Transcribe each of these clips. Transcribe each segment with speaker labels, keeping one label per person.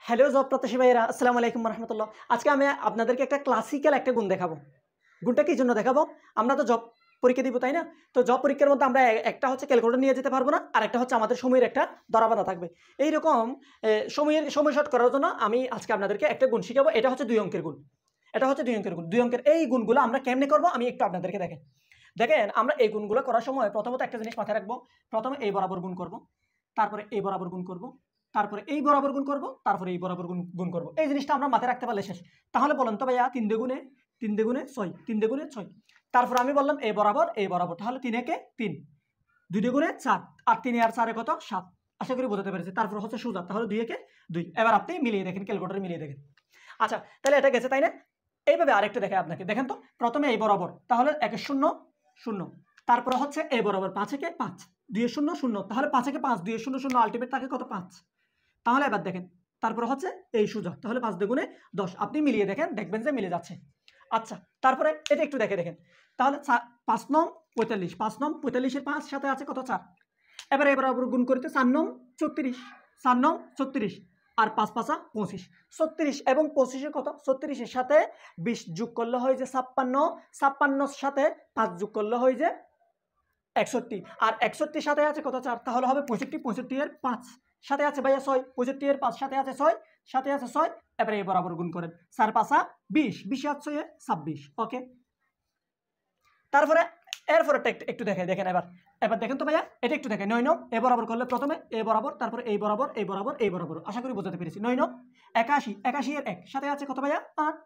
Speaker 1: Hello job প্রত্যাশী ভাইয়েরা, আসসালামু আলাইকুম রহমতুল্লাহ। আজকে আমি আপনাদেরকে একটা ক্লাসিক্যাল একটা গুণ দেখাবো। গুণটা কি জন্য দেখাবো? আমরা তো জব পরীক্ষা দিব, তাই না? তো জব পরীক্ষার মধ্যে আমরা একটা হচ্ছে ক্যালকুলেটর নিয়ে যেতে পারবো না, আর একটা হচ্ছে আমাদের সময়ের একটা ধরাবাঁধা থাকবে। এইরকম সময় শর্ট করার জন্য আমি আজকে আপনাদেরকে একটা গুণ শিখাবো। এটা হচ্ছে 2 অঙ্কের গুণ। এটা হচ্ছে 2 অঙ্কের গুণ। 2 অঙ্কের এই গুণগুলো আমরা কেমনে করবো আমি একটু আপনাদেরকে দেখেন আমরা এই গুণগুলো করার সময় প্রথমত একটা জিনিস মাথায় রাখবো। প্রথমে এই বরাবর গুণ করব, তারপরে এই বরাবর গুণ করব, তারপরে এই বরাবর গুণ করব, তারপরে এই বরাবর গুণ করব। এই জিনিসটা আমরা মাথায় রাখতে পারলে শেষ। তাহলে বলেন তো ভাইয়া 3 দ্বিগুণে 6, 3 দ্বিগুণে 6। তারপর আমি বললাম এই বরাবর, তাহলে 3 একে 3, 2 দ্বিগুণে 4, আর 3 আর 4 কত 7। আশা করি বোঝাতে পেরেছি। তারপর হচ্ছে সোজা, তাহলে 2 একে 2। এবার আপনি মিলিয়ে দেখেন, ক্যালকুলেটরে মিলিয়ে দেখেন। আচ্ছা, তাহলে এটা গেছে, তাই না? এইভাবে আরেকটা দেখে আপনাকে, দেখেন তো। প্রথমে এই বরাবর, তাহলে 1 0 0। তারপরে হচ্ছে এই বরাবর 5 একে 5, 2 0 0, তাহলে 5 একে 5, 2 0 0, আলটিমেট থাকে কত 5। তাহলে এবার দেখেন, তারপরে হচ্ছে এই সোজা, তাহলে 5 দ্বিগুণে 10। আপনি মিলিয়ে দেখেন, দেখবেন যে মিলে যাচ্ছে। আচ্ছা, তারপরে এটা একটু দেখেন। তাহলে 5 নং 45, 5 নং 45 এর 5 সাথে আছে কত 4। এবার গুণ করতে 4 নং 36, 4 নং 36, আর 5 5 25। 36 এবং 25 কত? 36 এর সাথে 20 যোগ করলে হয় যে 56, 56 এর সাথে 5 যোগ করলে হয় যে 61, আর 61 সাথে আছে কত 4, তাহলে হবে 65, 65 এর 5 সাথে আছে ভাইয়া 6, 65 এর 5 সাথে আছে 6, সাথে আছে 6। এবারে এই বরাবর গুণ করেন, 4 5 20, 20 আর 6 26। ওকে, তারপরে এরপরে একটু দেখেন। এবার দেখেন তো ভাইয়া, এটা একটু দেখেন। 9 নং এ বরাবর করলে প্রথমে এ বরাবর, তারপরে এই বরাবর, এই বরাবর, এই বরাবর। আশা করি বোঝাতে পেরেছি। 9 নং 81, 81 এর 1 সাথে আছে কত ভাইয়া 8।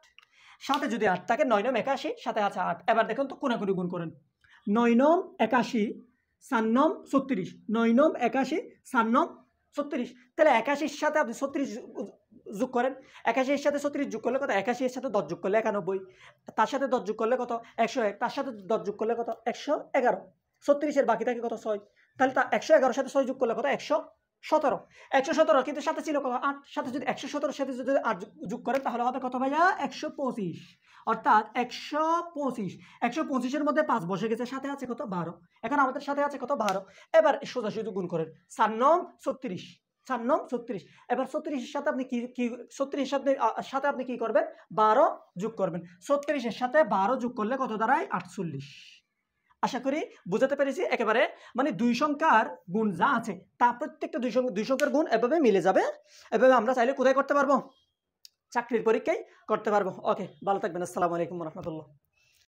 Speaker 1: সাথে যদি 8 থাকে, 9 নং 81 সাথে আছে 8। এবার দেখুন তো কোনাকুনি গুণ করেন। 9 নং 81, 4 নং 36, 9 নং 81, 4 নং 36। তাহলে 81 এর সাথে আপনি 36 যোগ করেন। 81 এর সাথে 36 যোগ করলে কত? 81 এর সাথে 10 যোগ করলে 91, তার সাথে 10 যোগ করলে কত? 101, তার সাথে 10 যোগ করলে কত? 111। 36 এর বাকি থাকে কত? 6। তাহলে তা 111 সাথে 6 যোগ করলে কত? 117। 117, কিন্তু সাথে ছিল কত? 8। সাথে যদি 117 সাথে যদি 8 যোগ করেন, তাহলে হবে কত ভাইয়া? 125। অর্থাৎ 125, 125 এর মধ্যে 5 বসে গেছে, সাথে আছে কত? 12। এখন আমাদের সাথে আছে কত? 12। এবার সোজাসুজি গুণ করেন। 4 নং 36, 4 নং 36। এবার 36 এর সাথে আপনি কি 36 এর সাথে আপনি কি করবেন? 12 যোগ করবেন। 36 এর সাথে 12 যোগ করলে কত দাঁড়ায়? 48। আশা করি বুঝাতে পেরেছি একেবারে। মানে 2 সংখ্যার গুণ যা আছে, তা প্রত্যেকটা 2 সংখ্যার গুণ এভাবে মিলে যাবে। এভাবে আমরা চাইলে কোথায় করতে পারবো? চাকরির পরীক্ষায় করতে পারবো। ওকে, ভালো থাকবেন। আসসালামু আলাইকুম রহমতুল্লাহ।